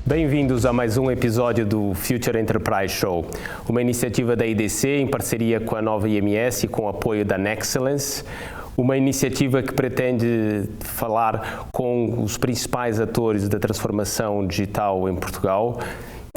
Bem-vindos a mais um episódio do Future Enterprise Show, uma iniciativa da IDC em parceria com a Nova IMS e com o apoio da Nexcellence, uma iniciativa que pretende falar com os principais atores da transformação digital em Portugal.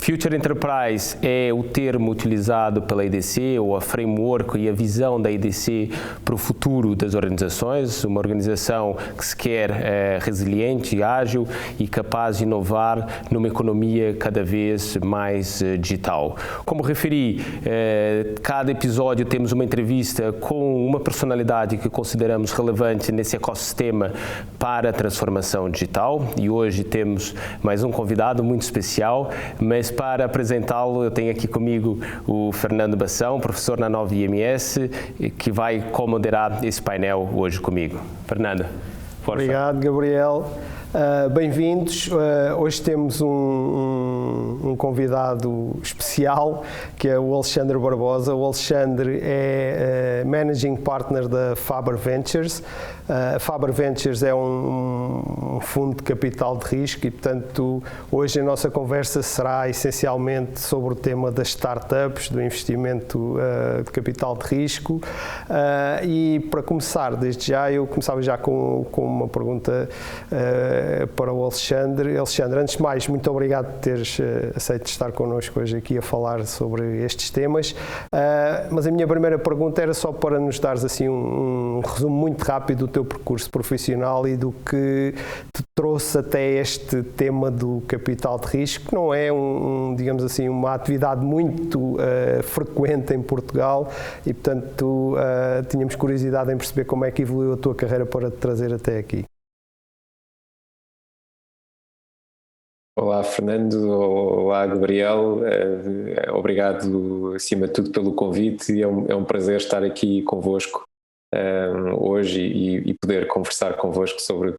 Future Enterprise é o termo utilizado pela IDC, ou a framework e a visão da IDC para o futuro das organizações, uma organização que se quer resiliente, ágil e capaz de inovar numa economia cada vez mais digital. Como referi, cada episódio temos uma entrevista com uma personalidade que consideramos relevante nesse ecossistema para a transformação digital, e hoje temos mais um convidado muito especial, mas para apresentá-lo, eu tenho aqui comigo o Fernando Bação, professor na Nova IMS, que vai co-moderar esse painel hoje comigo. Fernando, força. Obrigado, Gabriel. Bem-vindos. Hoje temos um convidado especial, que é o Alexandre Barbosa. O Alexandre é Managing Partner da Faber Ventures. Faber Ventures é um fundo de capital de risco e, portanto, hoje a nossa conversa será essencialmente sobre o tema das startups, do investimento de capital de risco. E para começar, desde já, eu começava já com uma pergunta para o Alexandre. Alexandre, antes de mais, muito obrigado por teres aceito estar connosco hoje aqui a falar sobre estes temas. Mas a minha primeira pergunta era só para nos dares assim um resumo muito rápido do teu percurso profissional e do que te trouxe até este tema do capital de risco, que não é digamos assim, uma atividade muito frequente em Portugal e, portanto, tínhamos curiosidade em perceber como é que evoluiu a tua carreira para te trazer até aqui. Olá, Fernando. Olá, Gabriel. Obrigado, acima de tudo, pelo convite. É um prazer estar aqui convosco hoje e poder conversar convosco sobre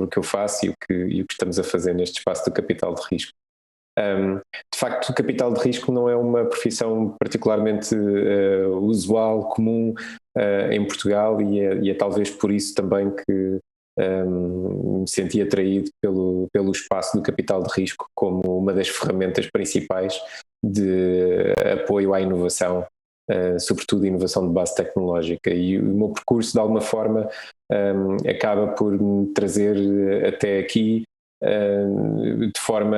o que eu faço e o que estamos a fazer neste espaço do capital de risco. De facto, o capital de risco não é uma profissão particularmente usual, comum em Portugal e é talvez por isso também que me senti atraído pelo espaço do capital de risco como uma das ferramentas principais de apoio à inovação, sobretudo inovação de base tecnológica, e o meu percurso de alguma forma acaba por me trazer até aqui de forma,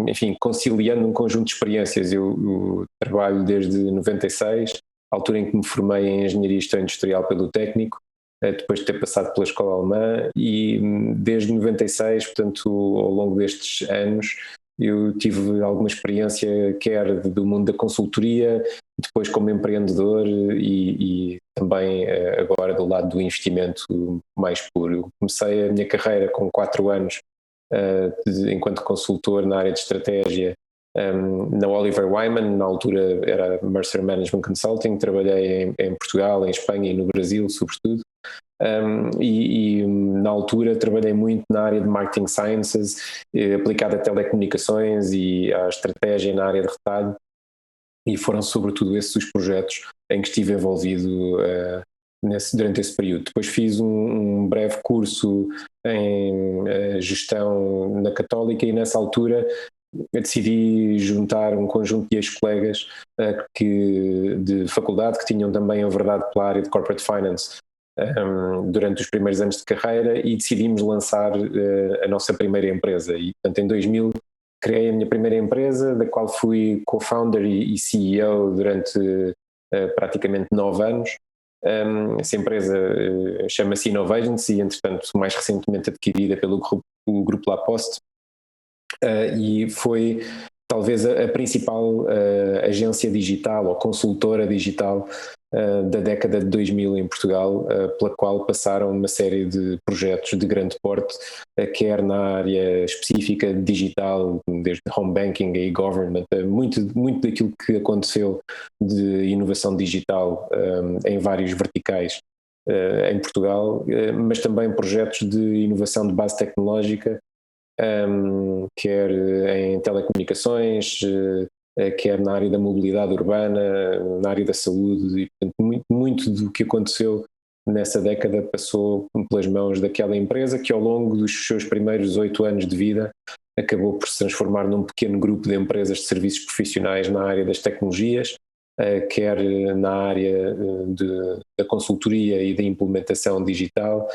enfim, conciliando um conjunto de experiências. Eu trabalho desde 96, altura em que me formei em Engenharia e Gestão Industrial pelo Técnico, depois de ter passado pela escola alemã, e desde 96, portanto, ao longo destes anos, eu tive alguma experiência, quer do mundo da consultoria, depois como empreendedor e também agora do lado do investimento mais puro. Eu comecei a minha carreira com 4 anos enquanto consultor na área de estratégia na Oliver Wyman, na altura era Mercer Management Consulting. Trabalhei em Portugal, em Espanha e no Brasil, sobretudo. E na altura trabalhei muito na área de Marketing Sciences, aplicada a telecomunicações e à estratégia na área de retalho, e foram sobretudo esses os projetos em que estive envolvido durante esse período. Depois fiz um breve curso em gestão na Católica e nessa altura decidi juntar um conjunto de ex-colegas de faculdade que tinham também a verdade pela área de Corporate Finance durante os primeiros anos de carreira, e decidimos lançar a nossa primeira empresa. E, portanto, em 2000 criei a minha primeira empresa, da qual fui co-founder e CEO durante praticamente 9 anos. Essa empresa chama-se Innovations e, entretanto, mais recentemente adquirida pelo grupo Laposte, e foi talvez a principal agência digital ou consultora digital da década de 2000 em Portugal, pela qual passaram uma série de projetos de grande porte, quer na área específica digital, desde home banking e government, muito daquilo que aconteceu de inovação digital em vários verticais em Portugal, mas também projetos de inovação de base tecnológica, quer em telecomunicações, quer na área da mobilidade urbana, na área da saúde, e portanto, muito do que aconteceu nessa década passou pelas mãos daquela empresa, que ao longo dos seus primeiros 8 anos de vida acabou por se transformar num pequeno grupo de empresas de serviços profissionais na área das tecnologias, quer na área da consultoria e da implementação digital,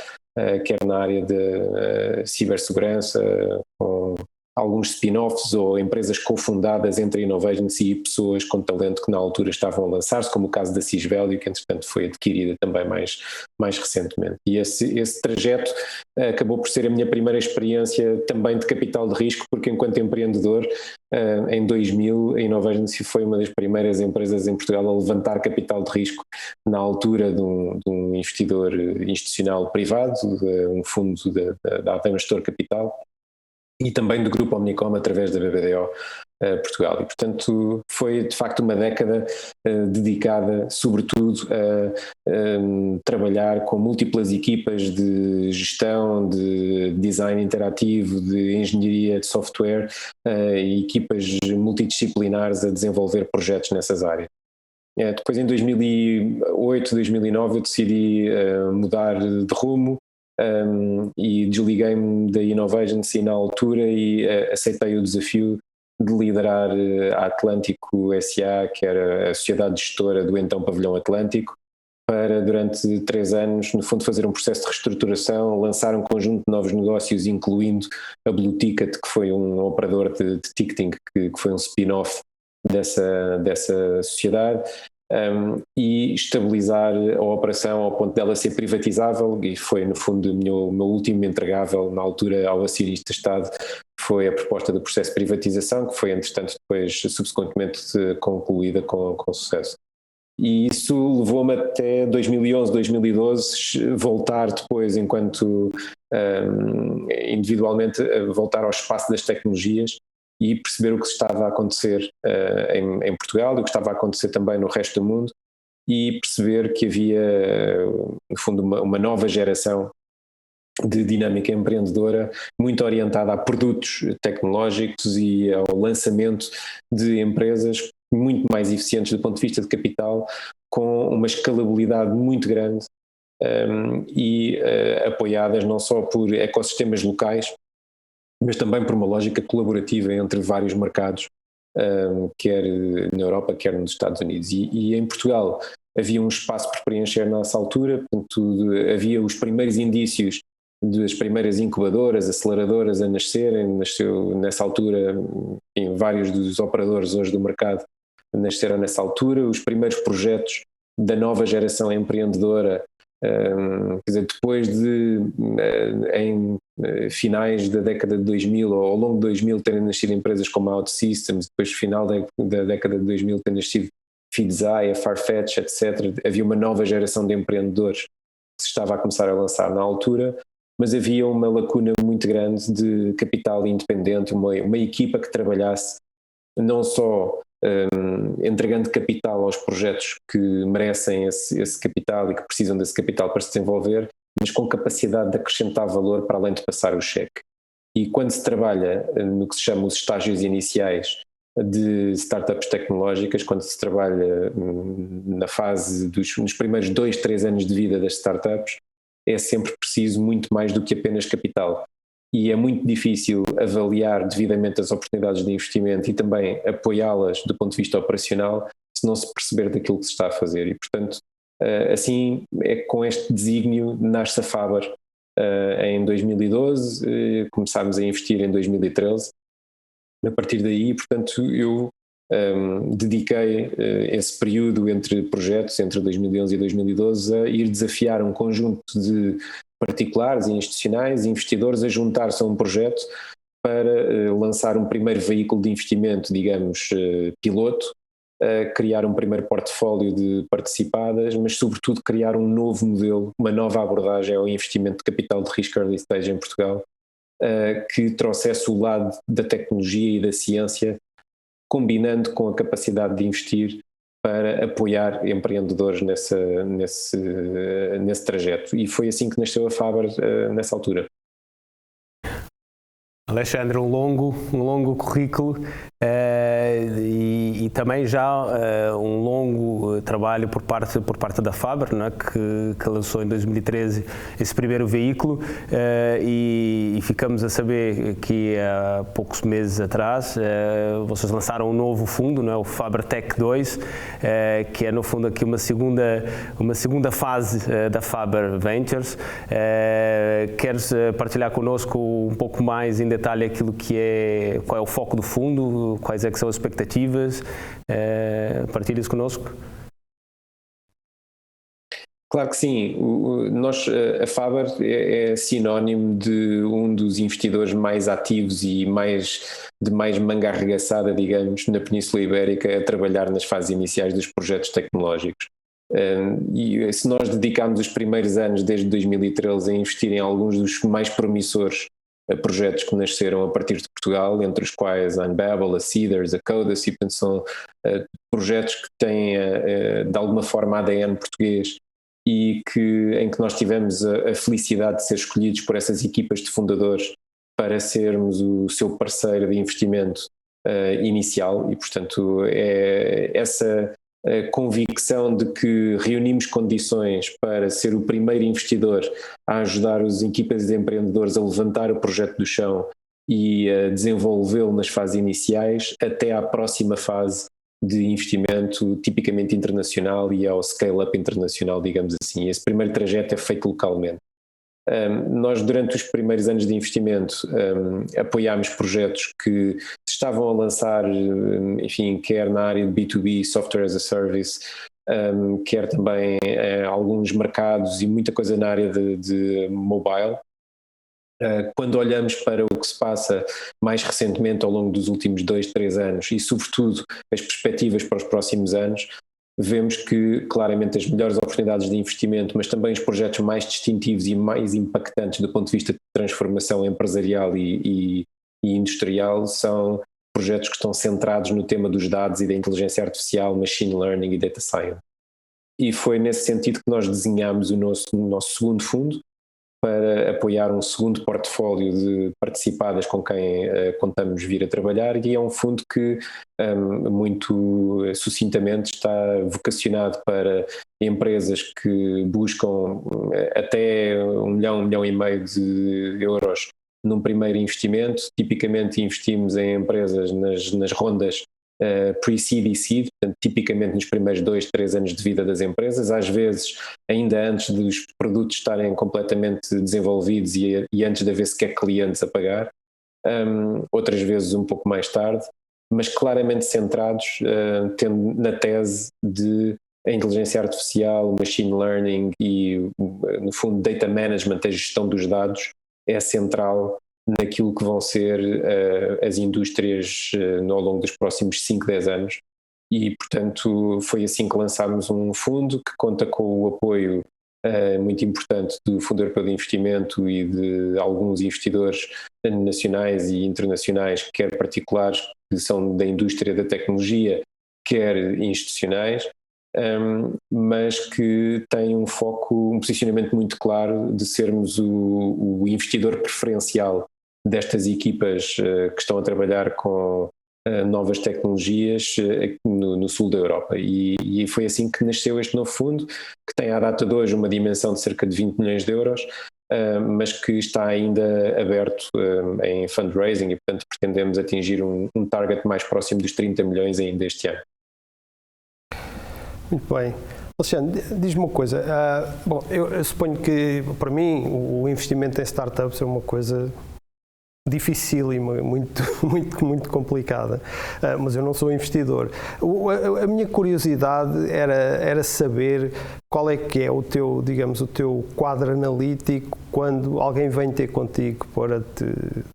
quer na área de cibersegurança, com alguns spin-offs ou empresas cofundadas entre Innovagens e pessoas com talento que na altura estavam a lançar-se, como o caso da Sysvalue, que entretanto foi adquirida também mais recentemente. E esse trajeto acabou por ser a minha primeira experiência também de capital de risco, porque enquanto empreendedor, em 2000, a Innovagens foi uma das primeiras empresas em Portugal a levantar capital de risco na altura de um investidor institucional privado, um fundo da Adama Gestor Capital, e também do Grupo Omnicom através da BBDO Portugal. E, portanto, foi de facto uma década dedicada sobretudo a trabalhar com múltiplas equipas de gestão, de design interativo, de engenharia de software e equipas multidisciplinares a desenvolver projetos nessas áreas. Depois, em 2008, 2009, eu decidi mudar de rumo, e desliguei-me da Innovagens na altura e aceitei o desafio de liderar a Atlântico SA, que era a sociedade gestora do então Pavilhão Atlântico, para durante 3 anos, no fundo, fazer um processo de reestruturação, lançar um conjunto de novos negócios, incluindo a Blue Ticket, que foi um operador de ticketing, que foi um spin-off dessa sociedade, e estabilizar a operação ao ponto dela ser privatizável, e foi no fundo o meu último entregável na altura ao acionista Estado, foi a proposta do processo de privatização, que foi entretanto depois subsequentemente concluída com sucesso. E isso levou-me até 2011, 2012, voltar depois enquanto individualmente, voltar ao espaço das tecnologias e perceber o que estava a acontecer em Portugal e o que estava a acontecer também no resto do mundo, e perceber que havia, no fundo, uma nova geração de dinâmica empreendedora muito orientada a produtos tecnológicos e ao lançamento de empresas muito mais eficientes do ponto de vista de capital, com uma escalabilidade muito grande e apoiadas não só por ecossistemas locais, mas também por uma lógica colaborativa entre vários mercados, quer na Europa, quer nos Estados Unidos. E em Portugal havia um espaço por preencher nessa altura, portanto, havia os primeiros indícios das primeiras incubadoras, aceleradoras a nascerem. Nasceu nessa altura, em vários dos operadores hoje do mercado nasceram nessa altura, os primeiros projetos da nova geração empreendedora, quer dizer, depois de em finais da década de 2000 ou ao longo de 2000 terem nascido empresas como a OutSystems, depois final da década de 2000 ter nascido Feedzai, a Farfetch, etc. Havia uma nova geração de empreendedores que se estava a começar a lançar na altura, mas havia uma lacuna muito grande de capital independente, uma equipa que trabalhasse não só entregando capital aos projetos que merecem esse capital e que precisam desse capital para se desenvolver, mas com capacidade de acrescentar valor para além de passar o cheque. E quando se trabalha no que se chama os estágios iniciais de startups tecnológicas, quando se trabalha na fase nos primeiros 2, 3 anos de vida das startups, é sempre preciso muito mais do que apenas capital. E é muito difícil avaliar devidamente as oportunidades de investimento e também apoiá-las do ponto de vista operacional se não se perceber daquilo que se está a fazer. E, portanto, assim, com este desígnio nasce a Faber em 2012, começámos a investir em 2013. A partir daí, portanto, eu dediquei esse período entre projetos, entre 2011 e 2012, a ir desafiar um conjunto de particulares e institucionais, investidores, a juntar-se a um projeto para lançar um primeiro veículo de investimento, digamos, piloto, criar um primeiro portfólio de participadas, mas sobretudo criar um novo modelo, uma nova abordagem ao investimento de capital de risco early stage em Portugal, que trouxesse o lado da tecnologia e da ciência, combinando com a capacidade de investir para apoiar empreendedores nesse trajeto. E foi assim que nasceu a Faber nessa altura. Alexandre, um longo currículo e também já um longo trabalho por parte da Faber, não é? que lançou em 2013 esse primeiro veículo e ficamos a saber que há poucos meses atrás vocês lançaram um novo fundo, não é? O Faber Tech 2, que é no fundo aqui uma segunda fase da Faber Ventures. Queres partilhar connosco um pouco mais em detalhe aquilo qual é o foco do fundo, quais é que são as expectativas? Partilha isso connosco. Claro que sim. A Faber é sinónimo de um dos investidores mais ativos e de mais manga arregaçada, digamos, na Península Ibérica a trabalhar nas fases iniciais dos projetos tecnológicos. E se nós dedicarmos os primeiros anos, desde 2013, a investir em alguns dos mais promissores projetos que nasceram a partir de Portugal, entre os quais a Unbabel, a Seeders, a Codas, e portanto são projetos que têm de alguma forma ADN português e em que nós tivemos a felicidade de ser escolhidos por essas equipas de fundadores para sermos o seu parceiro de investimento inicial, e portanto é essa convicção de que reunimos condições para ser o primeiro investidor a ajudar as equipas de empreendedores a levantar o projeto do chão e a desenvolvê-lo nas fases iniciais até à próxima fase de investimento tipicamente internacional e ao scale-up internacional, digamos assim. Esse primeiro trajeto é feito localmente. Nós, durante os primeiros anos de investimento, apoiámos projetos que se estavam a lançar, enfim, quer na área de B2B, Software as a Service, quer também alguns mercados e muita coisa na área de mobile. Quando olhamos para o que se passa mais recentemente ao longo dos últimos 2-3 anos e, sobretudo, as perspectivas para os próximos anos, vemos que claramente as melhores oportunidades de investimento, mas também os projetos mais distintivos e mais impactantes do ponto de vista de transformação empresarial e industrial são projetos que estão centrados no tema dos dados e da inteligência artificial, machine learning e data science. E foi nesse sentido que nós desenhámos o nosso segundo fundo, para apoiar um segundo portfólio de participadas com quem contamos vir a trabalhar, e é um fundo que muito sucintamente está vocacionado para empresas que buscam até 1 milhão, 1,5 milhão de euros num primeiro investimento. Tipicamente investimos em empresas nas rondas pre-seed e seed, portanto, tipicamente nos primeiros 2-3 anos de vida das empresas, às vezes ainda antes dos produtos estarem completamente desenvolvidos e antes de haver sequer clientes a pagar, outras vezes um pouco mais tarde, mas claramente centrados tendo na tese de a inteligência artificial, o machine learning e, no fundo, data management, a gestão dos dados, é central naquilo que vão ser as indústrias ao longo dos próximos 5-10 anos. E, portanto, foi assim que lançámos um fundo que conta com o apoio muito importante do Fundo Europeu de Investimento e de alguns investidores nacionais e internacionais, quer particulares, que são da indústria da tecnologia, quer institucionais, mas que tem um foco, um posicionamento muito claro de sermos o investidor preferencial destas equipas que estão a trabalhar com novas tecnologias no sul da Europa, e foi assim que nasceu este novo fundo, que tem à data de hoje uma dimensão de cerca de 20 milhões de euros, mas que está ainda aberto em fundraising, e portanto pretendemos atingir um target mais próximo dos 30 milhões ainda este ano. Muito bem. Alexandre, diz-me uma coisa. Bom, eu suponho que, para mim, o investimento em startups é uma coisa dificílima, muito complicada, mas eu não sou investidor. A minha curiosidade era saber qual é que é o teu, digamos, o teu quadro analítico quando alguém vem ter contigo para te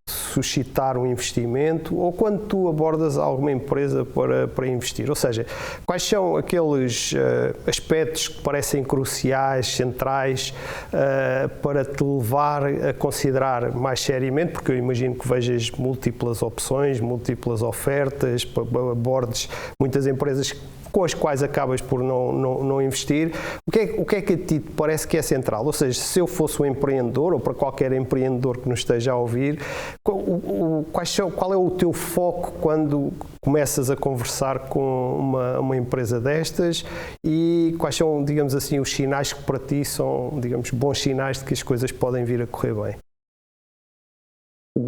suscitar um investimento, ou quando tu abordas alguma empresa para investir. Ou seja, quais são aqueles aspectos que parecem cruciais, centrais, para te levar a considerar mais seriamente, porque eu imagino que vejas múltiplas opções, múltiplas ofertas, abordes muitas empresas com as quais acabas por não investir. O que é que a ti te parece que é central? Ou seja, se eu fosse um empreendedor, ou para qualquer empreendedor que nos esteja a ouvir, qual é o teu foco quando começas a conversar com uma empresa destas, e quais são, digamos assim, os sinais que para ti são, digamos, bons sinais de que as coisas podem vir a correr bem?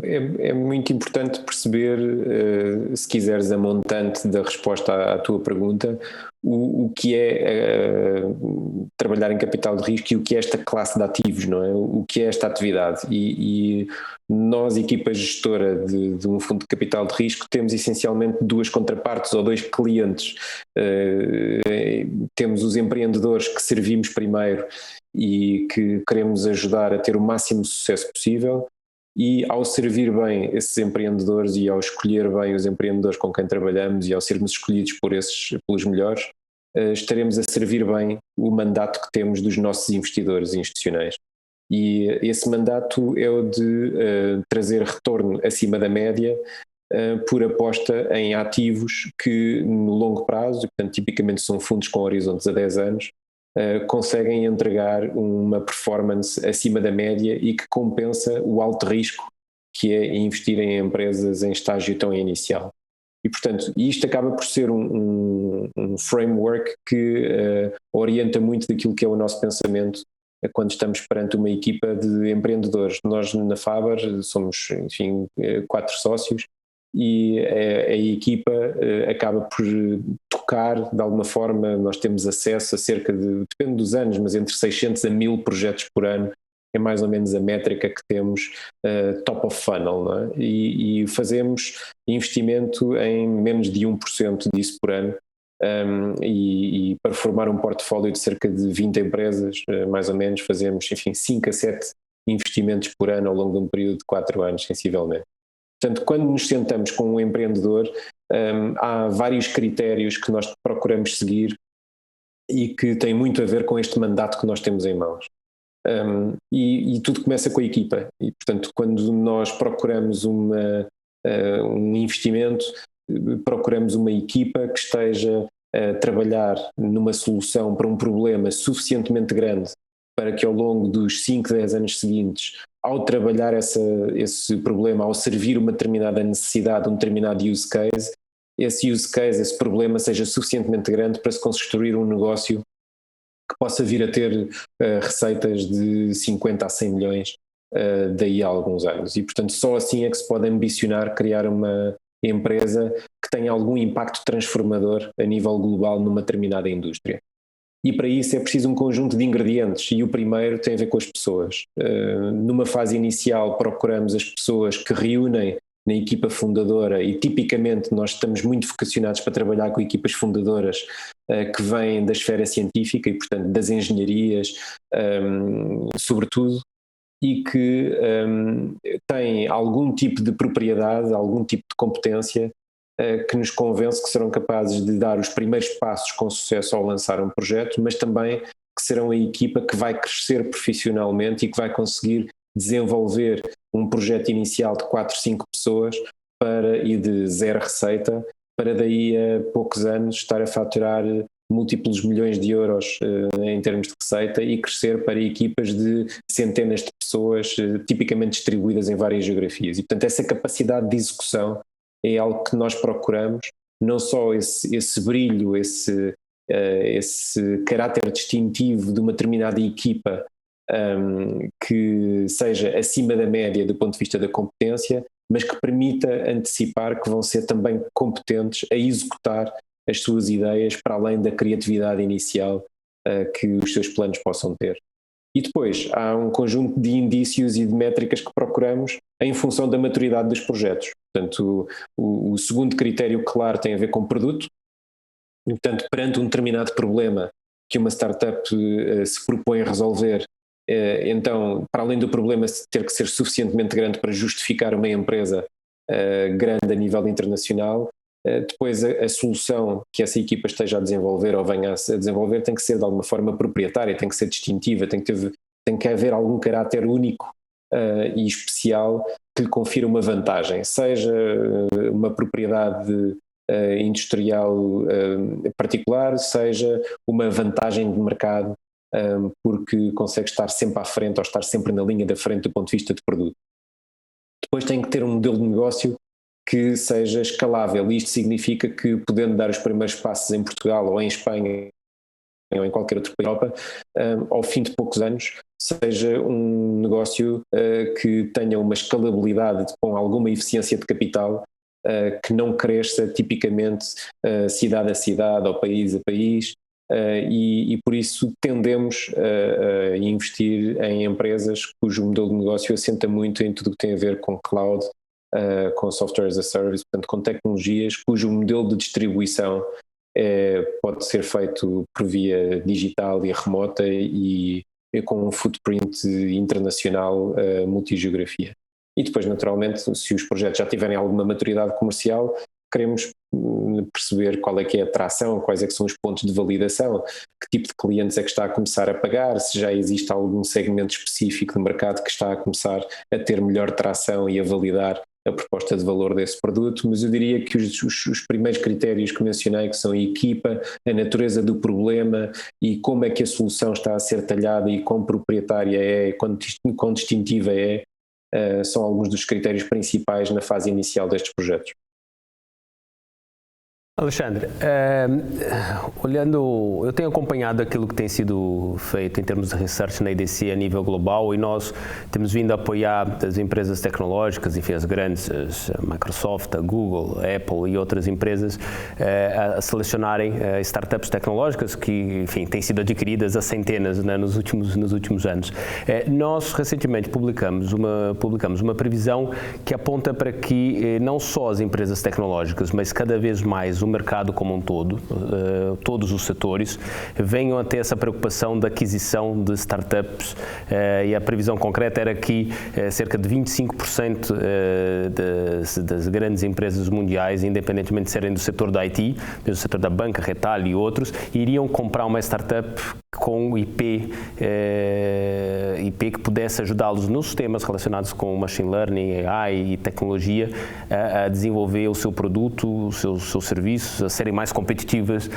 É muito importante perceber, se quiseres, a montante da resposta à tua pergunta, o que é trabalhar em capital de risco e o que é esta classe de ativos, não é? O que é esta atividade. E nós, equipa gestora de um fundo de capital de risco, temos essencialmente duas contrapartes ou dois clientes. Temos os empreendedores que servimos primeiro e que queremos ajudar a ter o máximo sucesso possível. E ao servir bem esses empreendedores e ao escolher bem os empreendedores com quem trabalhamos e ao sermos escolhidos pelos melhores, estaremos a servir bem o mandato que temos dos nossos investidores institucionais. E esse mandato é o de trazer retorno acima da média por aposta em ativos que no longo prazo, portanto tipicamente são fundos com horizontes a 10 anos, conseguem entregar uma performance acima da média e que compensa o alto risco que é investir em empresas em estágio tão inicial. E, portanto, isto acaba por ser um framework que orienta muito daquilo que é o nosso pensamento quando estamos perante uma equipa de empreendedores. Nós, na Faber, somos, enfim, 4 sócios, e a equipa acaba por tocar, de alguma forma. Nós temos acesso a cerca de, depende dos anos, mas entre 600 a 1000 projetos por ano, é mais ou menos a métrica que temos top of funnel, não é? E fazemos investimento em menos de 1% disso por ano, e para formar um portfólio de cerca de 20 empresas, mais ou menos, fazemos, enfim, 5 a 7 investimentos por ano ao longo de um período de 4 anos, sensivelmente. Portanto, quando nos sentamos com um empreendedor, há vários critérios que nós procuramos seguir e que têm muito a ver com este mandato que nós temos em mãos. E tudo começa com a equipa. E, portanto, quando nós procuramos um investimento, procuramos uma equipa que esteja a trabalhar numa solução para um problema suficientemente grande para que ao longo dos 5, 10 anos seguintes, ao trabalhar esse problema, ao servir uma determinada necessidade, um determinado use case, esse problema seja suficientemente grande para se construir um negócio que possa vir a ter receitas de 50 a 100 milhões daí a alguns anos. E, portanto, só assim é que se pode ambicionar criar uma empresa que tenha algum impacto transformador a nível global numa determinada indústria. E para isso é preciso um conjunto de ingredientes, e o primeiro tem a ver com as pessoas. Numa fase inicial procuramos as pessoas que reúnem na equipa fundadora, e tipicamente nós estamos muito vocacionados para trabalhar com equipas fundadoras que vêm da esfera científica e, portanto, das engenharias, sobretudo, e que têm algum tipo de propriedade, algum tipo de competência que nos convence que serão capazes de dar os primeiros passos com sucesso ao lançar um projeto, mas também que serão a equipa que vai crescer profissionalmente e que vai conseguir desenvolver um projeto inicial de 4, 5 pessoas e de 0 receita, para daí a poucos anos estar a faturar múltiplos milhões de euros em termos de receita e crescer para equipas de centenas de pessoas, tipicamente distribuídas em várias geografias. E, portanto, essa capacidade de execução é algo que nós procuramos, não só esse brilho, esse caráter distintivo de uma determinada equipa que seja acima da média do ponto de vista da competência, mas que permita antecipar que vão ser também competentes a executar as suas ideias para além da criatividade inicial que os seus planos possam ter. E depois há um conjunto de indícios e de métricas que procuramos em função da maturidade dos projetos. Portanto, o segundo critério claro tem a ver com produto. E, portanto, perante um determinado problema que uma startup se propõe a resolver, então, para além do problema ter que ser suficientemente grande para justificar uma empresa grande a nível internacional, depois a solução que essa equipa esteja a desenvolver ou venha a desenvolver tem que ser de alguma forma proprietária, tem que ser distintiva, tem que haver algum caráter único e especial que lhe confira uma vantagem, seja uma propriedade industrial particular, seja uma vantagem de mercado, porque consegue estar sempre à frente ou estar sempre na linha da frente do ponto de vista de produto. Depois tem que ter um modelo de negócio que seja escalável, e isto significa que, podendo dar os primeiros passos em Portugal ou em Espanha ou em qualquer outro país da Europa, ao fim de poucos anos, seja um negócio que tenha uma escalabilidade com alguma eficiência de capital, que não cresça tipicamente cidade a cidade ou país a país, e por isso tendemos a investir em empresas cujo modelo de negócio assenta muito em tudo o que tem a ver com cloud, com software as a service, portanto com tecnologias cujo modelo de distribuição pode ser feito por via digital e remota e com um footprint internacional, multigeografia. E depois, naturalmente, se os projetos já tiverem alguma maturidade comercial, queremos perceber qual é que é a tração, quais é que são os pontos de validação, que tipo de clientes é que está a começar a pagar, se já existe algum segmento específico de mercado que está a começar a ter melhor tração e a validar a proposta de valor desse produto. Mas eu diria que os primeiros critérios que mencionei, que são a equipa, a natureza do problema e como é que a solução está a ser talhada e quão proprietária é, quão distintiva é, são alguns dos critérios principais na fase inicial destes projetos. Alexandre, eu tenho acompanhado aquilo que tem sido feito em termos de research na IDC a nível global, e nós temos vindo a apoiar as empresas tecnológicas, enfim, as grandes, a Microsoft, a Google, a Apple e outras empresas, a selecionarem startups tecnológicas que, enfim, têm sido adquiridas a centenas, né, nos últimos anos. Nós recentemente publicamos uma previsão que aponta para que não só as empresas tecnológicas, mas cada vez mais o mercado como um todo, todos os setores, venham a ter essa preocupação da aquisição de startups, e a previsão concreta era que cerca de 25% das grandes empresas mundiais, independentemente de serem do setor da IT, do setor da banca, retalho e outros, iriam comprar uma startup com IP que pudesse ajudá-los nos temas relacionados com machine learning, AI e tecnologia a desenvolver o seu produto, os seus serviços, a serem mais competitivas,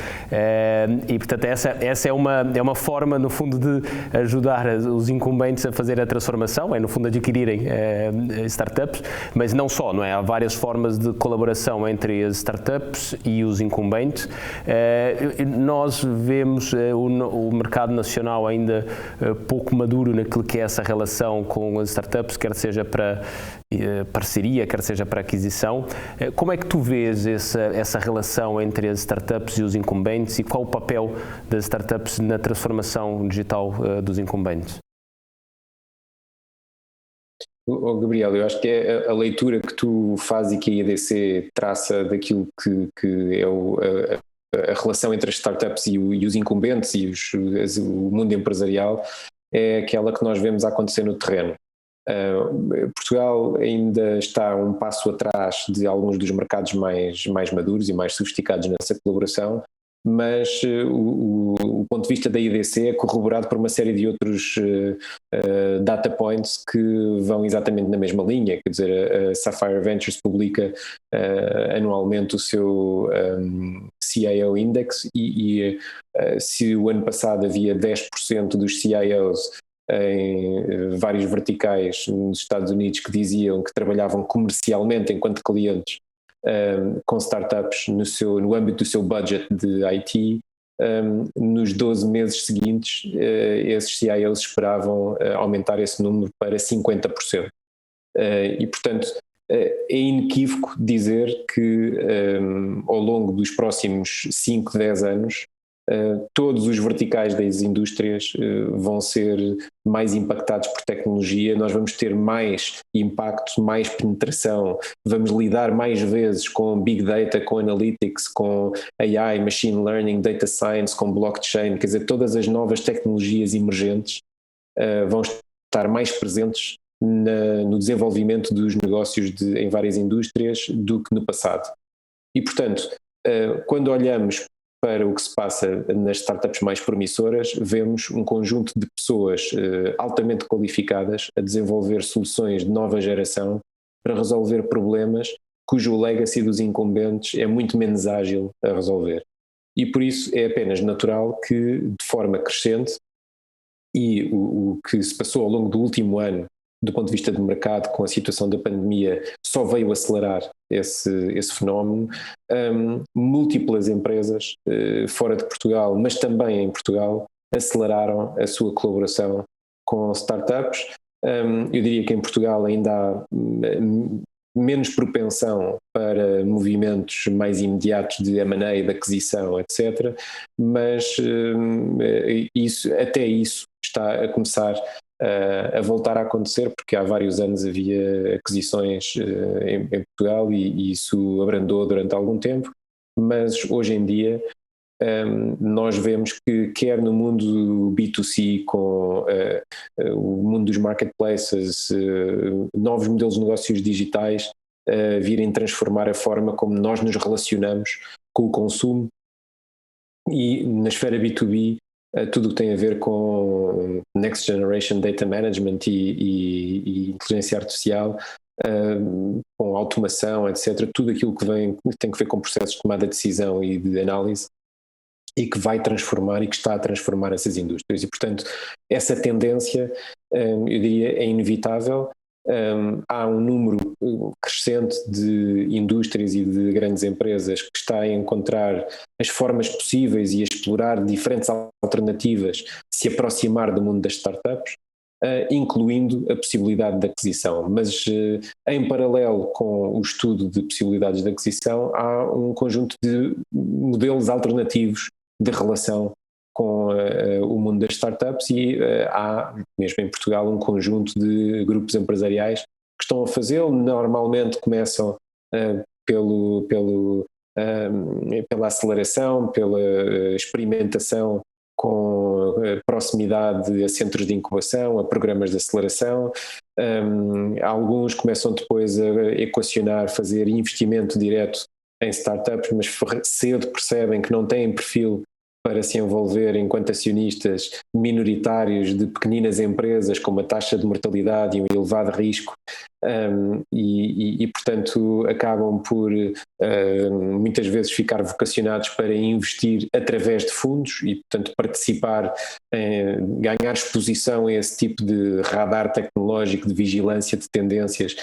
e portanto essa é uma forma, no fundo, de ajudar os incumbentes a fazer a transformação, no fundo adquirirem startups, mas não só, não é? Há várias formas de colaboração entre as startups e os incumbentes. Nós vemos o mercado nacional ainda pouco maduro naquilo que é essa relação com as startups, quer seja para parceria, quer seja para aquisição. Como é que tu vês essa relação entre as startups e os incumbentes, e qual o papel das startups na transformação digital dos incumbentes? Gabriel, eu acho que é a leitura que tu fazes e que a IDC traça daquilo que é a relação entre as startups e os incumbentes e o mundo empresarial, é aquela que nós vemos acontecer no terreno. Portugal ainda está um passo atrás de alguns dos mercados mais maduros e mais sofisticados nessa colaboração, mas o ponto de vista da IDC é corroborado por uma série de outros data points que vão exatamente na mesma linha. Quer dizer, a Sapphire Ventures publica anualmente o seu CIO Index, e se o ano passado havia 10% dos CIOs em vários verticais nos Estados Unidos que diziam que trabalhavam comercialmente enquanto clientes com startups no âmbito do seu budget de IT, nos 12 meses seguintes esses CIOs esperavam aumentar esse número para 50%. E portanto é inequívoco dizer que ao longo dos próximos 5, 10 anos todos os verticais das indústrias vão ser mais impactados por tecnologia. Nós vamos ter mais impacto, mais penetração, vamos lidar mais vezes com Big Data, com Analytics, com AI, Machine Learning, Data Science, com Blockchain. Quer dizer, todas as novas tecnologias emergentes vão estar mais presentes no desenvolvimento dos negócios em várias indústrias do que no passado. E, portanto, quando olhamos para o que se passa nas startups mais promissoras, vemos um conjunto de pessoas altamente qualificadas a desenvolver soluções de nova geração para resolver problemas cujo legacy dos incumbentes é muito menos ágil a resolver. E por isso é apenas natural que, de forma crescente, e o que se passou ao longo do último ano, do ponto de vista de mercado, com a situação da pandemia, só veio acelerar esse fenómeno. Múltiplas empresas fora de Portugal, mas também em Portugal, aceleraram a sua colaboração com startups. Eu diria que em Portugal ainda há menos propensão para movimentos mais imediatos de M&A, de aquisição, etc. Mas até isso está a começar a voltar a acontecer, porque há vários anos havia aquisições em Portugal e isso abrandou durante algum tempo, mas hoje em dia nós vemos que quer no mundo B2C, com o mundo dos marketplaces, novos modelos de negócios digitais virem transformar a forma como nós nos relacionamos com o consumo, e na esfera B2B tudo o que tem a ver com Next Generation Data Management e inteligência artificial, com automação, etc. Tudo aquilo que tem que ver com processos de tomada de decisão e de análise, e que vai transformar e que está a transformar essas indústrias. E, portanto, essa tendência, eu diria, é inevitável. Há um número crescente de indústrias e de grandes empresas que está a encontrar as formas possíveis e a explorar diferentes alternativas de se aproximar do mundo das startups, incluindo a possibilidade de aquisição. Mas, em paralelo com o estudo de possibilidades de aquisição, há um conjunto de modelos alternativos de relação com o mundo das startups, e há, mesmo em Portugal, um conjunto de grupos empresariais que estão a fazê-lo. Normalmente começam pela aceleração, pela experimentação com proximidade a centros de incubação, a programas de aceleração. Alguns começam depois a equacionar, fazer investimento direto em startups, mas cedo percebem que não têm perfil para se envolver enquanto acionistas minoritários de pequeninas empresas com uma taxa de mortalidade e um elevado risco, portanto acabam por muitas vezes ficar vocacionados para investir através de fundos e, portanto, participar, ganhar exposição a esse tipo de radar tecnológico de vigilância de tendências,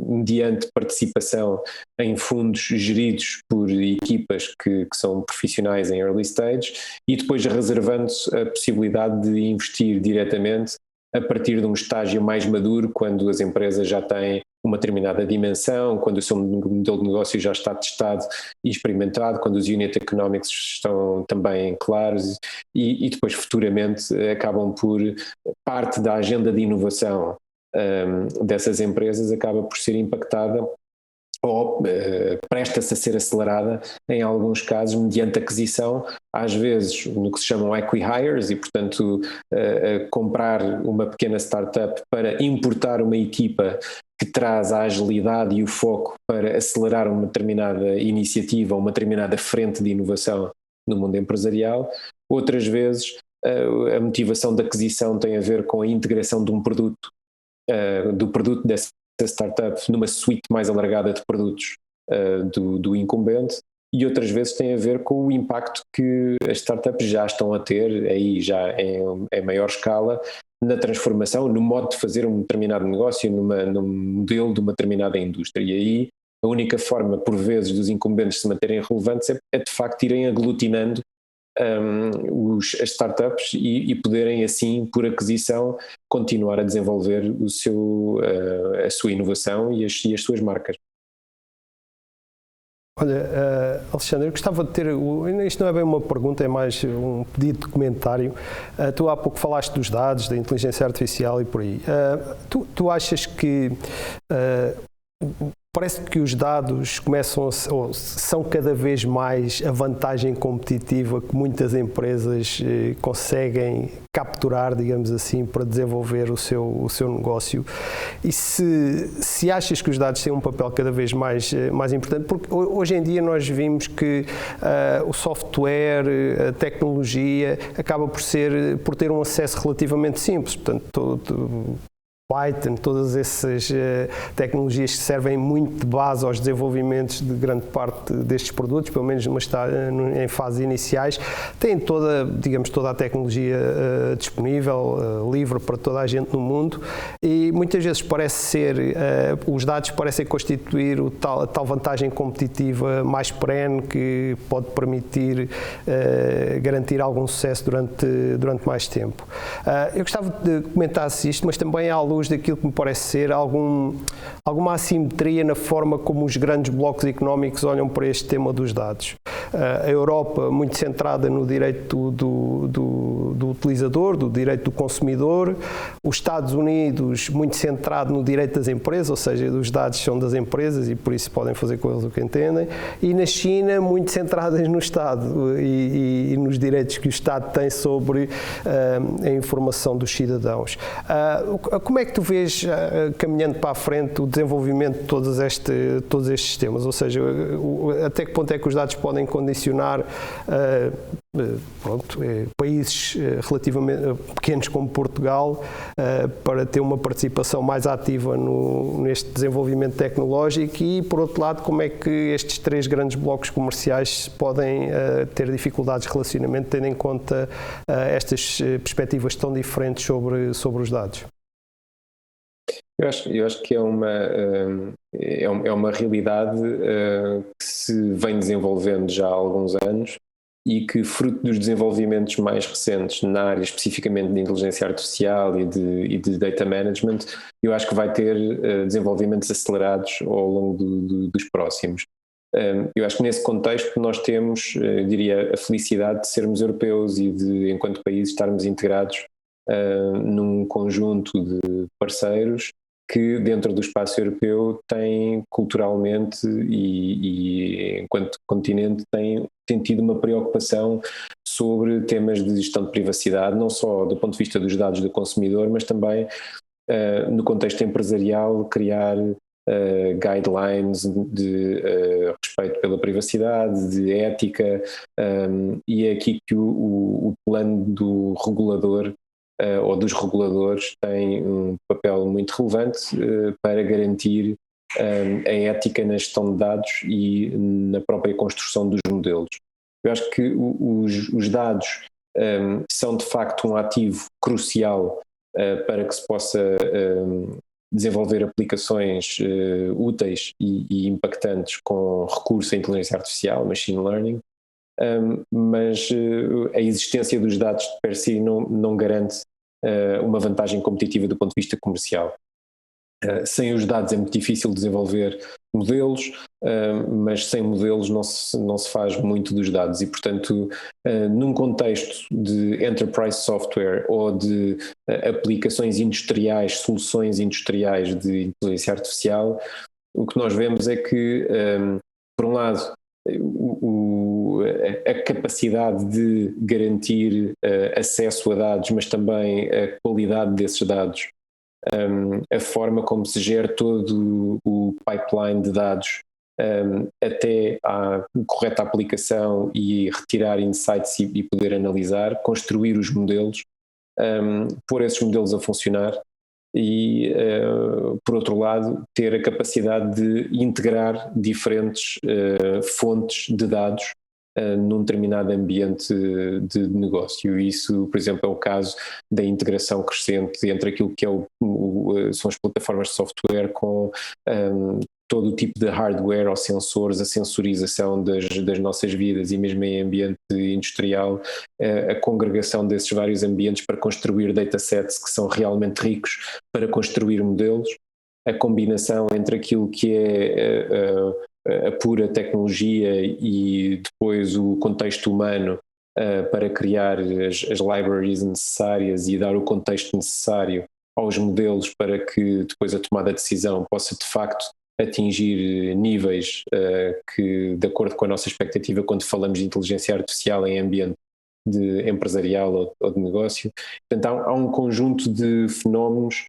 mediante participação em fundos geridos por equipas que são profissionais em early stage, e depois reservando-se a possibilidade de investir diretamente a partir de um estágio mais maduro, quando as empresas já têm uma determinada dimensão, quando o seu modelo de negócio já está testado e experimentado, quando os unit economics estão também claros, e depois futuramente acabam por, parte da agenda de inovação dessas empresas acaba por ser impactada ou presta-se a ser acelerada, em alguns casos, mediante aquisição, às vezes no que se chamam acqui-hires, e, portanto, comprar uma pequena startup para importar uma equipa que traz a agilidade e o foco para acelerar uma determinada iniciativa, uma determinada frente de inovação no mundo empresarial. Outras vezes, a motivação da aquisição tem a ver com a integração de um produto, do produto dessa startup numa suite mais alargada de produtos do incumbente, e outras vezes tem a ver com o impacto que as startups já estão a ter, aí já em maior escala, na transformação, no modo de fazer um determinado negócio, no modelo de uma determinada indústria. E aí a única forma, por vezes, dos incumbentes se manterem relevantes é de facto irem aglutinando as startups e poderem assim, por aquisição, continuar a desenvolver a sua inovação e as suas marcas. Olha, Alexandre, eu gostava de ter, isto não é bem uma pergunta, é mais um pedido de comentário. Tu há pouco falaste dos dados, da inteligência artificial e por aí. Tu achas que parece que os dados ou são cada vez mais a vantagem competitiva que muitas empresas conseguem capturar, digamos assim, para desenvolver o seu negócio? E se achas que os dados têm um papel cada vez mais importante, porque hoje em dia nós vimos que o software, a tecnologia, acaba por ter um acesso relativamente simples. Portanto, Python, todas essas tecnologias que servem muito de base aos desenvolvimentos de grande parte destes produtos, pelo menos em fases iniciais, têm toda a tecnologia disponível, livre para toda a gente no mundo, e muitas vezes os dados parecem constituir a tal vantagem competitiva mais perene que pode permitir garantir algum sucesso durante mais tempo. Eu gostava de comentasse isto, mas também à luz daquilo que me parece ser alguma assimetria na forma como os grandes blocos económicos olham para este tema dos dados. A Europa muito centrada no direito do utilizador, do direito do consumidor, os Estados Unidos muito centrado no direito das empresas, ou seja, os dados são das empresas e por isso podem fazer com eles o que entendem, e na China muito centradas no Estado e nos direitos que o Estado tem sobre a informação dos cidadãos. Como é que tu vês, caminhando para a frente, o desenvolvimento de todos estes sistemas? Ou seja, até que ponto é que os dados podem condicionar países relativamente pequenos como Portugal para ter uma participação mais ativa neste desenvolvimento tecnológico e, por outro lado, como é que estes três grandes blocos comerciais podem ter dificuldades de relacionamento, tendo em conta estas perspectivas tão diferentes sobre os dados? Eu acho que é uma realidade que se vem desenvolvendo já há alguns anos e que, fruto dos desenvolvimentos mais recentes na área especificamente de inteligência artificial e de data management, eu acho que vai ter desenvolvimentos acelerados ao longo dos próximos. Eu acho que nesse contexto nós temos, eu diria, a felicidade de sermos europeus e de, enquanto país, estarmos integrados num conjunto de parceiros que dentro do espaço europeu têm culturalmente e enquanto continente têm tido uma preocupação sobre temas de gestão de privacidade, não só do ponto de vista dos dados do consumidor, mas também no contexto empresarial criar guidelines de respeito pela privacidade, de ética, e é aqui que o plano do regulador ou dos reguladores tem um papel muito relevante para garantir a ética na gestão de dados e na própria construção dos modelos. Eu acho que os dados são de facto um ativo crucial para que se possa desenvolver aplicações úteis e impactantes com recurso à inteligência artificial, machine learning, mas a existência dos dados per si não garante uma vantagem competitiva do ponto de vista comercial. Sem os dados é muito difícil desenvolver modelos, mas sem modelos não se faz muito dos dados e, portanto, num contexto de enterprise software ou de aplicações industriais, soluções industriais de inteligência artificial, o que nós vemos é que, por um lado, a capacidade de garantir acesso a dados, mas também a qualidade desses dados, a forma como se gera todo o pipeline de dados até à correta aplicação e retirar insights e poder analisar, construir os modelos, pôr esses modelos a funcionar e, por outro lado, ter a capacidade de integrar diferentes fontes de dados num determinado ambiente de negócio. Isso, por exemplo, é o caso da integração crescente entre aquilo que são as plataformas de software com todo o tipo de hardware ou sensores, a sensorização das nossas vidas e mesmo em ambiente industrial, a congregação desses vários ambientes para construir datasets que são realmente ricos para construir modelos, a combinação entre aquilo que é a pura tecnologia e depois o contexto humano para criar as libraries necessárias e dar o contexto necessário aos modelos para que depois a tomada de decisão possa de facto atingir níveis que, de acordo com a nossa expectativa quando falamos de inteligência artificial em ambiente de empresarial ou de negócio. Portanto, há um conjunto de fenómenos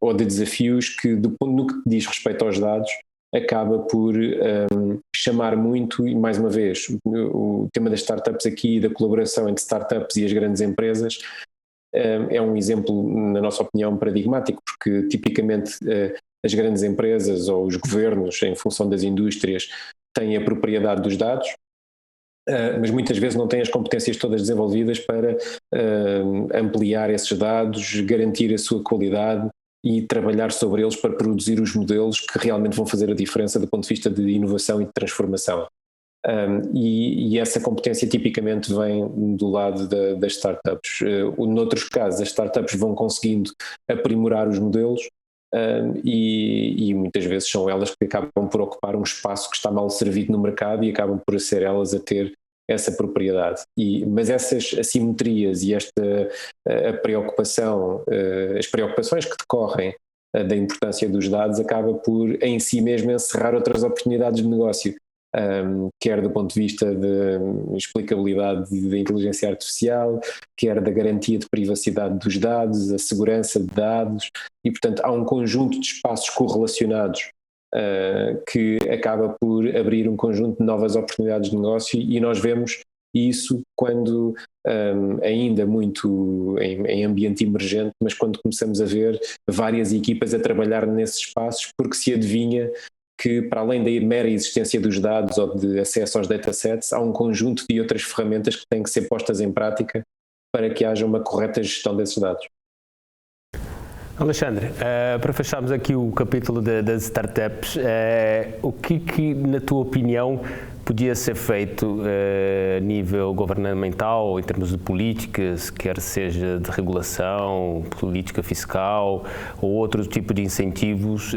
ou de desafios que, no que diz respeito aos dados, acaba por chamar muito, e mais uma vez, o tema das startups aqui, da colaboração entre startups e as grandes empresas, é um exemplo, na nossa opinião, paradigmático, porque tipicamente as grandes empresas ou os governos, em função das indústrias, têm a propriedade dos dados, mas muitas vezes não têm as competências todas desenvolvidas para ampliar esses dados, garantir a sua qualidade e trabalhar sobre eles para produzir os modelos que realmente vão fazer a diferença do ponto de vista de inovação e de transformação. E essa competência tipicamente vem do lado das startups. Noutros casos, as startups vão conseguindo aprimorar os modelos e muitas vezes são elas que acabam por ocupar um espaço que está mal servido no mercado e acabam por ser elas a ter essa propriedade. Mas essas assimetrias e a preocupação, as preocupações que decorrem da importância dos dados acaba por em si mesmo encerrar outras oportunidades de negócio. Quer do ponto de vista de explicabilidade da inteligência artificial, quer da garantia de privacidade dos dados, a segurança de dados, e portanto há um conjunto de espaços correlacionados que acaba por abrir um conjunto de novas oportunidades de negócio, e nós vemos isso quando ainda muito em ambiente emergente, mas quando começamos a ver várias equipas a trabalhar nesses espaços, porque se adivinha que, para além da mera existência dos dados ou de acesso aos datasets, há um conjunto de outras ferramentas que têm que ser postas em prática para que haja uma correta gestão desses dados. Alexandre, para fecharmos aqui o capítulo das startups, o que, na tua opinião, podia ser feito a nível governamental ou em termos de políticas, quer seja de regulação, política fiscal ou outro tipo de incentivos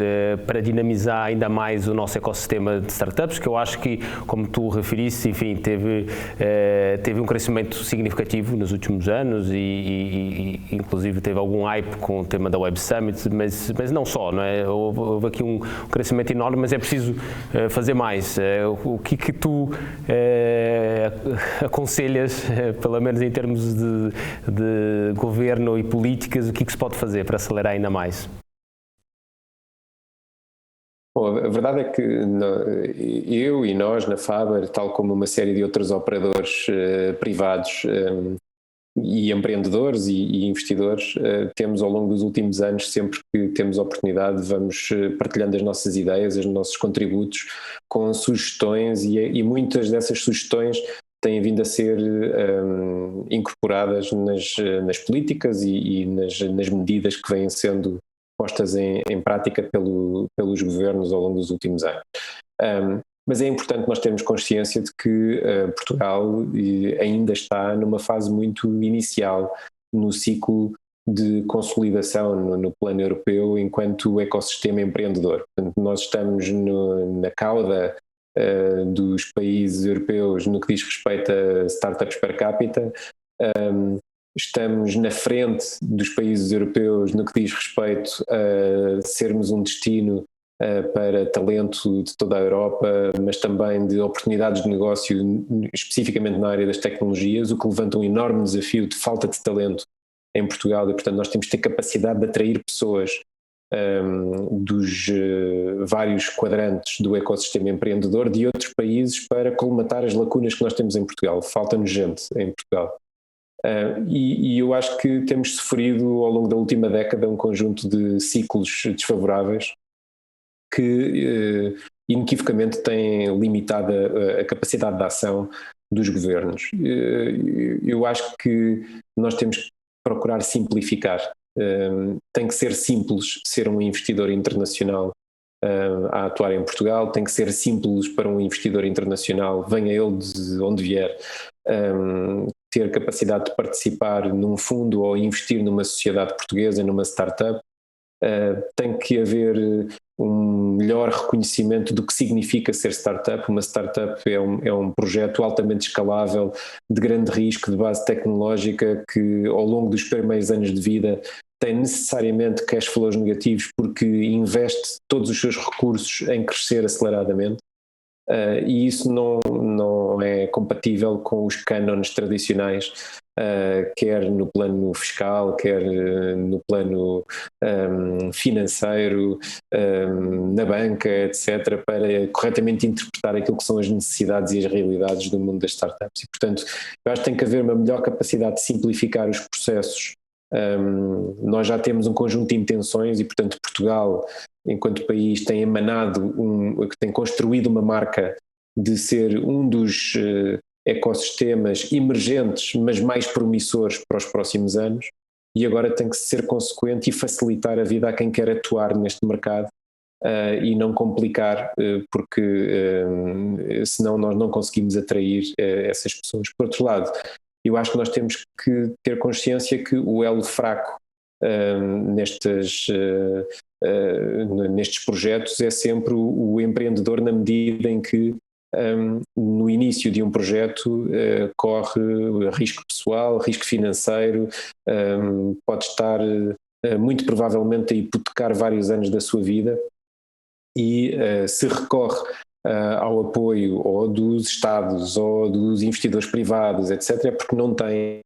para dinamizar ainda mais o nosso ecossistema de startups, que eu acho que, como tu referiste, enfim, teve um crescimento significativo nos últimos anos e inclusive teve algum hype com o tema da Web Summit, mas não só, não é? Houve aqui um crescimento enorme, mas é preciso fazer mais. O que tu aconselhas, pelo menos em termos de governo e políticas, o que se pode fazer para acelerar ainda mais? Bom, a verdade é que eu e nós na Faber, tal como uma série de outros operadores privados e empreendedores e investidores, temos ao longo dos últimos anos, sempre que temos oportunidade, vamos partilhando as nossas ideias, os nossos contributos com sugestões e muitas dessas sugestões têm vindo a ser incorporadas nas políticas e nas medidas que vêm sendo postas em prática pelos governos ao longo dos últimos anos. Mas é importante nós termos consciência de que Portugal ainda está numa fase muito inicial no ciclo de consolidação no plano europeu enquanto ecossistema empreendedor. Portanto, nós estamos na cauda dos países europeus no que diz respeito a startups per capita, estamos na frente dos países europeus no que diz respeito a sermos um destino para talento de toda a Europa, mas também de oportunidades de negócio, especificamente na área das tecnologias, o que levanta um enorme desafio de falta de talento em Portugal, e portanto nós temos que ter capacidade de atrair pessoas dos vários quadrantes do ecossistema empreendedor de outros países para colmatar as lacunas que nós temos em Portugal. Falta-nos gente em Portugal. E eu acho que temos sofrido ao longo da última década um conjunto de ciclos desfavoráveis que inequivocamente têm limitado a capacidade de ação dos governos. Eu acho que nós temos que procurar simplificar. Tem que ser simples ser um investidor internacional a atuar em Portugal, tem que ser simples para um investidor internacional, venha ele de onde vier, ter capacidade de participar num fundo ou investir numa sociedade portuguesa, numa startup. Tem que haver um melhor reconhecimento do que significa ser startup. Uma startup é um projeto altamente escalável, de grande risco, de base tecnológica, que ao longo dos primeiros anos de vida tem necessariamente cash flows negativos porque investe todos os seus recursos em crescer aceleradamente. E isso não é compatível com os cânones tradicionais, quer no plano fiscal, quer no plano financeiro, na banca, etc., para corretamente interpretar aquilo que são as necessidades e as realidades do mundo das startups. E, portanto, eu acho que tem que haver uma melhor capacidade de simplificar os processos Nós já temos um conjunto de intenções e, portanto, Portugal, enquanto país, tem tem construído uma marca de ser um dos ecossistemas emergentes, mas mais promissores para os próximos anos, e agora tem que ser consequente e facilitar a vida a quem quer atuar neste mercado e não complicar, porque senão nós não conseguimos atrair essas pessoas. Por outro lado, eu acho que nós temos que ter consciência que o elo fraco nestes projetos é sempre o empreendedor, na medida em que no início de um projeto corre risco pessoal, risco financeiro, pode estar muito provavelmente a hipotecar vários anos da sua vida, e se recorre ao apoio ou dos Estados ou dos investidores privados, etc., é porque não tem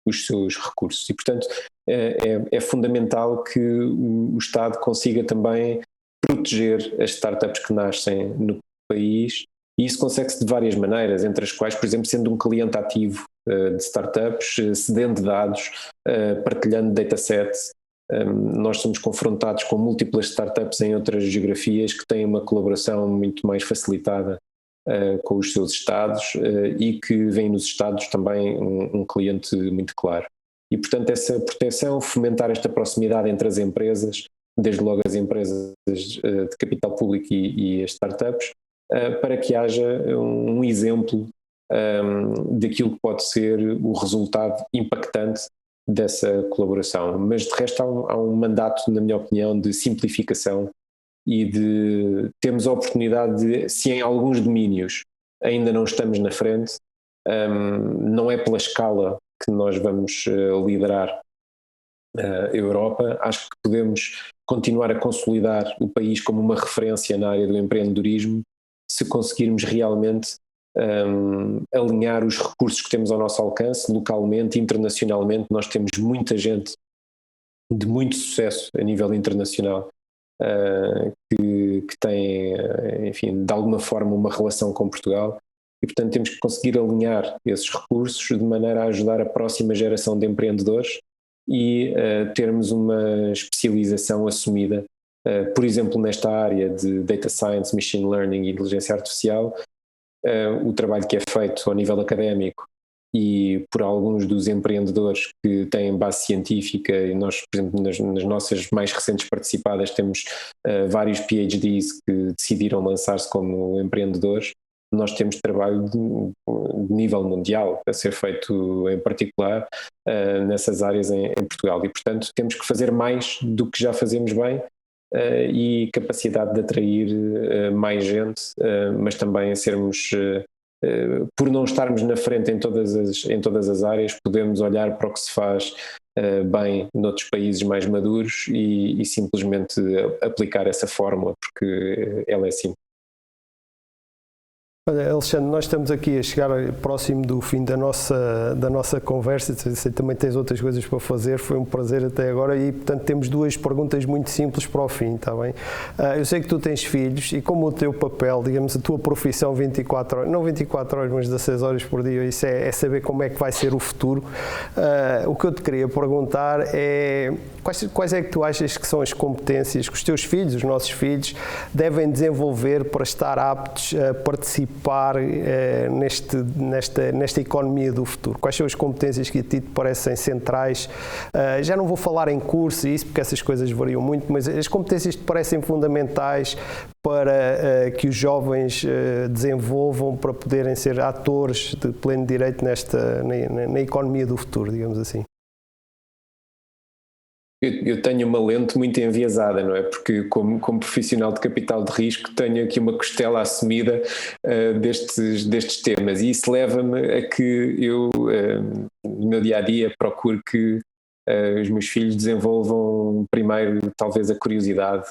os seus recursos. E, portanto, é fundamental que o Estado consiga também proteger as startups que nascem no país, e isso consegue-se de várias maneiras, entre as quais, por exemplo, sendo um cliente ativo de startups, cedendo dados, partilhando datasets. Nós somos confrontados com múltiplas startups em outras geografias que têm uma colaboração muito mais facilitada com os seus Estados e que vem nos Estados também um cliente muito claro. E, portanto, essa proteção, fomentar esta proximidade entre as empresas, desde logo as empresas de capital público e as startups, para que haja um exemplo daquilo que pode ser o resultado impactante dessa colaboração. Mas, de resto, há um mandato, na minha opinião, de simplificação e de termos a oportunidade de, se em alguns domínios ainda não estamos na frente, não é pela escala que nós vamos liderar a Europa. Acho que podemos continuar a consolidar o país como uma referência na área do empreendedorismo, se conseguirmos realmente alinhar os recursos que temos ao nosso alcance, localmente, internacionalmente. Nós temos muita gente de muito sucesso a nível internacional que tem, enfim, de alguma forma uma relação com Portugal, e, portanto, temos que conseguir alinhar esses recursos de maneira a ajudar a próxima geração de empreendedores e termos uma especialização assumida, por exemplo, nesta área de Data Science, Machine Learning e Inteligência Artificial. O trabalho que é feito ao nível académico e por alguns dos empreendedores que têm base científica, e nós, por exemplo, nas nossas mais recentes participadas temos vários PhDs que decidiram lançar-se como empreendedores. Nós temos trabalho de nível mundial a ser feito, em particular nessas áreas em Portugal, e, portanto, temos que fazer mais do que já fazemos bem, e capacidade de atrair mais gente, mas também sermos, por não estarmos na frente em todas as áreas, podemos olhar para o que se faz bem noutros países mais maduros e simplesmente aplicar essa fórmula, porque ela é simples. Olha, Alexandre, nós estamos aqui a chegar próximo do fim da nossa conversa. Sei, também tens outras coisas para fazer, foi um prazer até agora, e, portanto, temos duas perguntas muito simples para o fim, está bem? Eu sei que tu tens filhos, e como o teu papel, digamos, a tua profissão 24 horas, não 24 horas, mas 16 horas por dia, isso é saber como é que vai ser o futuro. O que eu te queria perguntar é quais é que tu achas que são as competências que os teus filhos, os nossos filhos, devem desenvolver para estar aptos a participar nesta economia do futuro? Quais são as competências que a ti te parecem centrais? Já não vou falar em curso e isso, porque essas coisas variam muito, mas as competências que te parecem fundamentais para que os jovens desenvolvam para poderem ser atores de pleno direito na economia do futuro, digamos assim. Eu tenho uma lente muito enviesada, não é? Porque como profissional de capital de risco tenho aqui uma costela assumida destes temas, e isso leva-me a que eu, no meu dia-a-dia, procuro que os meus filhos desenvolvam primeiro talvez a curiosidade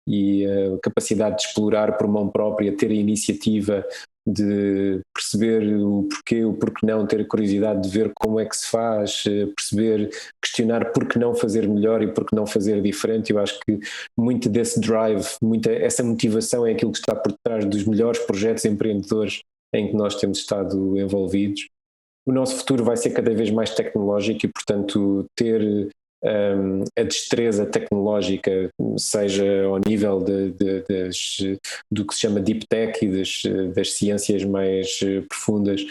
e a capacidade de explorar por mão própria, ter a iniciativa de perceber o porquê não, ter a curiosidade de ver como é que se faz, perceber, questionar por que não fazer melhor e por que não fazer diferente. Eu acho que muito desse drive, essa motivação é aquilo que está por trás dos melhores projetos empreendedores em que nós temos estado envolvidos. o nosso futuro vai ser cada vez mais tecnológico e, portanto, ter a destreza tecnológica, seja ao nível do que se chama Deep Tech e das ciências mais profundas,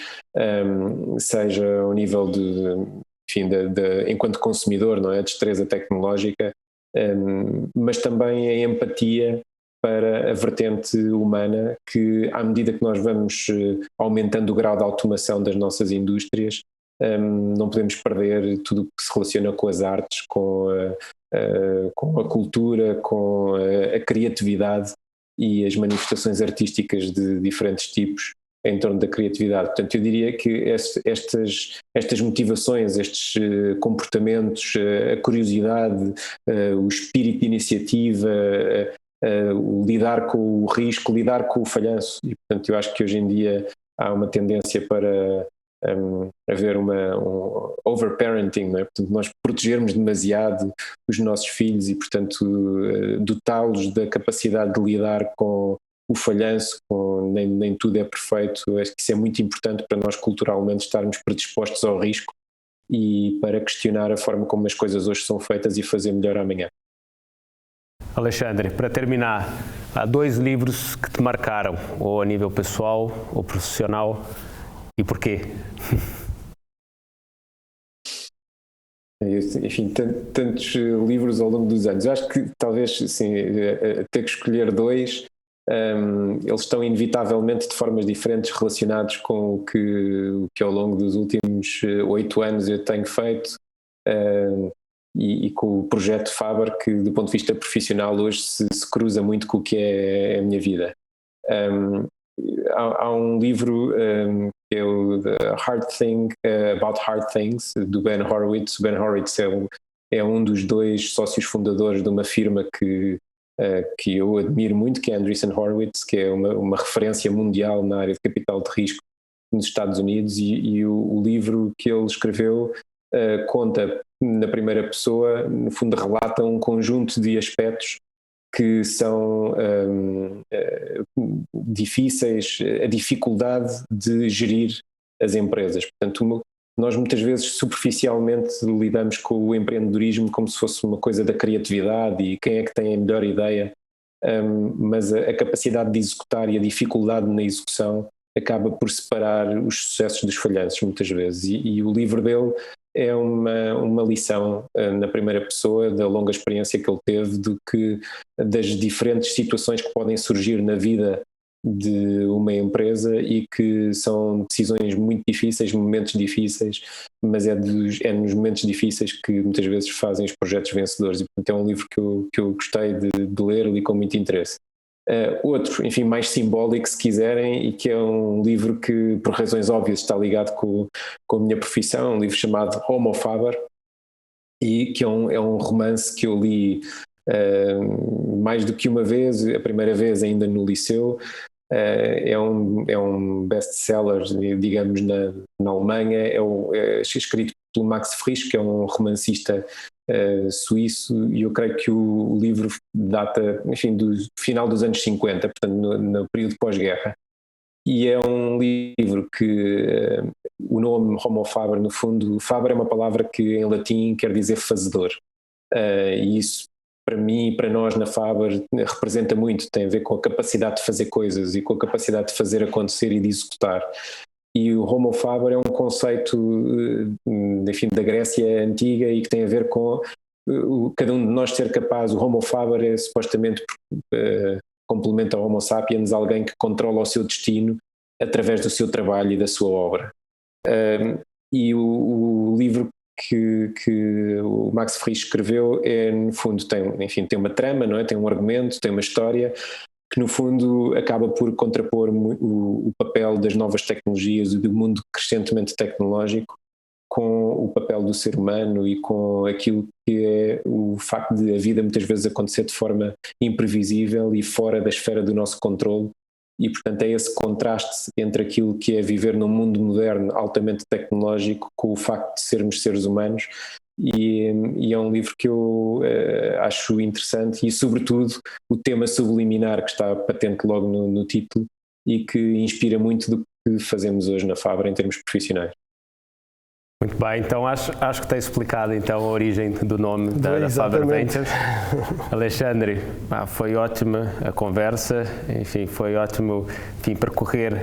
seja ao nível enfim, enquanto consumidor, não é? A destreza tecnológica, mas também a empatia para a vertente humana, que à medida que nós vamos aumentando o grau de automação das nossas indústrias, não podemos perder tudo o que se relaciona com as artes, com a cultura, com a criatividade e as manifestações artísticas de diferentes tipos em torno da criatividade. Portanto, eu diria que estas motivações, estes comportamentos, a curiosidade, o espírito de iniciativa, o lidar com o risco, lidar com o falhanço, e portanto eu acho que hoje em dia há uma tendência para haver um overparenting, não é? Portanto, nós protegermos demasiado os nossos filhos e, portanto, dotá-los da capacidade de lidar com o falhanço, nem tudo é perfeito. Eu acho que isso é muito importante para nós culturalmente estarmos predispostos ao risco e para questionar a forma como as coisas hoje são feitas e fazer melhor amanhã. Alexandre, para terminar, há 2 livros que te marcaram, ou a nível pessoal ou profissional, e porquê? Enfim, tantos livros ao longo dos anos. Eu acho que talvez, assim, ter que escolher 2, eles estão inevitavelmente de formas diferentes relacionados com o que ao longo dos últimos 8 anos eu tenho feito, e com o projeto Faber, que do ponto de vista profissional hoje se cruza muito com o que é a minha vida. Há um livro que é o The Hard Thing About Hard Things, do Ben Horowitz. O Ben Horowitz é um dos 2 sócios fundadores de uma firma que eu admiro muito, que é a Andreessen Horowitz, que é uma referência mundial na área de capital de risco nos Estados Unidos, e o livro que ele escreveu conta na primeira pessoa, no fundo relata um conjunto de aspectos que são difíceis, a dificuldade de gerir as empresas. Portanto, nós muitas vezes superficialmente lidamos com o empreendedorismo como se fosse uma coisa da criatividade e quem é que tem a melhor ideia, mas a capacidade de executar e a dificuldade na execução acaba por separar os sucessos dos falhanços muitas vezes, e o livro dele é uma lição na primeira pessoa da longa experiência que ele teve das diferentes situações que podem surgir na vida de uma empresa e que são decisões muito difíceis, momentos difíceis, mas é nos momentos difíceis que muitas vezes fazem os projetos vencedores, e portanto é um livro que eu gostei de ler e com muito interesse. Outro, enfim, mais simbólico se quiserem, e que é um livro que por razões óbvias está ligado com a minha profissão, um livro chamado Homo Faber, e que é um romance que eu li mais do que uma vez, a primeira vez ainda no liceu. É um best-seller, digamos, na Alemanha, é escrito pelo Max Frisch, que é um romancista suíço, e eu creio que o livro data, enfim, do final dos anos 50, portanto no período pós-guerra, e é um livro que o nome Homo Faber, no fundo, Faber é uma palavra que em latim quer dizer fazedor, e isso para mim e para nós na Faber representa muito, tem a ver com a capacidade de fazer coisas e com a capacidade de fazer acontecer e de executar. E o Homo Faber é um conceito, enfim, da Grécia antiga, e que tem a ver com cada um de nós ser capaz. O Homo Faber é supostamente, complementa ao Homo sapiens, alguém que controla o seu destino através do seu trabalho e da sua obra. E o livro que o Max Frisch escreveu no fundo tem uma trama, não é? Tem um argumento, tem uma história que no fundo acaba por contrapor o papel das novas tecnologias e do mundo crescentemente tecnológico com o papel do ser humano e com aquilo que é o facto de a vida muitas vezes acontecer de forma imprevisível e fora da esfera do nosso controle, e portanto é esse contraste entre aquilo que é viver num mundo moderno altamente tecnológico com o facto de sermos seres humanos. E é um livro que eu acho interessante, e sobretudo o tema subliminar que está patente logo no título, e que inspira muito do que fazemos hoje na Faber em termos profissionais. Muito bem, então acho que está explicado então a origem do nome da Faber Ventures. Alexandre, foi ótima a conversa, enfim, foi ótimo percorrer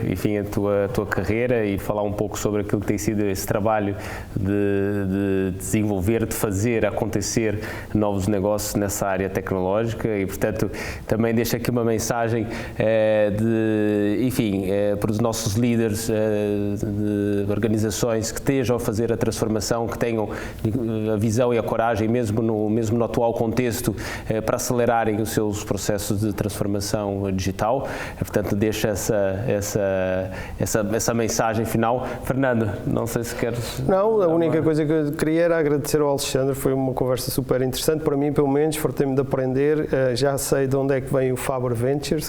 a tua carreira e falar um pouco sobre aquilo que tem sido esse trabalho de desenvolver, de fazer acontecer novos negócios nessa área tecnológica e, portanto, também deixo aqui uma mensagem para os nossos líderes de organizações que estejam a fazer a transformação, que tenham a visão e a coragem, mesmo no atual contexto, para acelerarem os seus processos de transformação digital. Portanto, deixo essa mensagem final. Fernando, não sei se queres... Não, a única coisa que eu queria era agradecer ao Alexandre, foi uma conversa super interessante, para mim pelo menos, fartei-me de aprender, já sei de onde é que vem o Faber Ventures,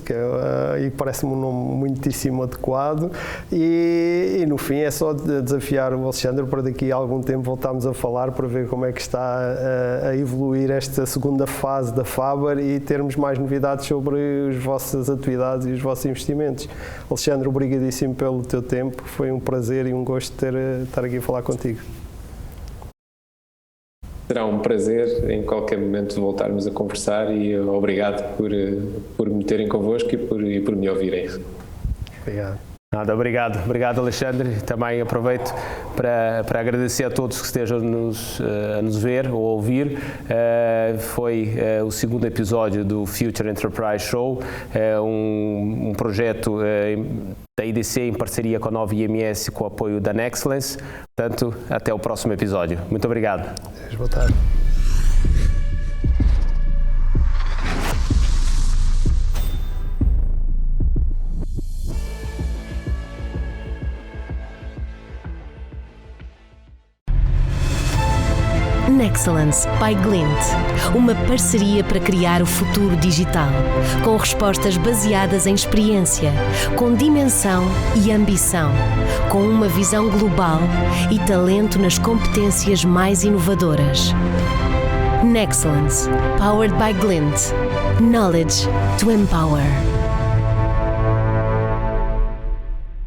e parece-me um nome muitíssimo adequado, e no fim é só desafiar o Alexandre para daqui a algum tempo voltarmos a falar para ver como é que está a evoluir esta segunda fase da Faber e termos mais novidades sobre as vossas atividades e os vossos investimentos. Alexandre, obrigadíssimo pelo teu tempo, foi um prazer e um gosto estar aqui a falar contigo. Será um prazer em qualquer momento voltarmos a conversar e obrigado por me terem convosco e por me ouvirem. Obrigado. Nada, obrigado Alexandre. Também aproveito para agradecer a todos que estejam a nos ver ou a ouvir. Foi o segundo episódio do Future Enterprise Show, um projeto da IDC em parceria com a Nova IMS com o apoio da Nexcellence. Portanto, até o próximo episódio. Muito obrigado. Boa tarde. Nexcellence by Glint, uma parceria para criar o futuro digital, com respostas baseadas em experiência, com dimensão e ambição, com uma visão global e talento nas competências mais inovadoras. Nexcellence, powered by Glint. Knowledge to empower.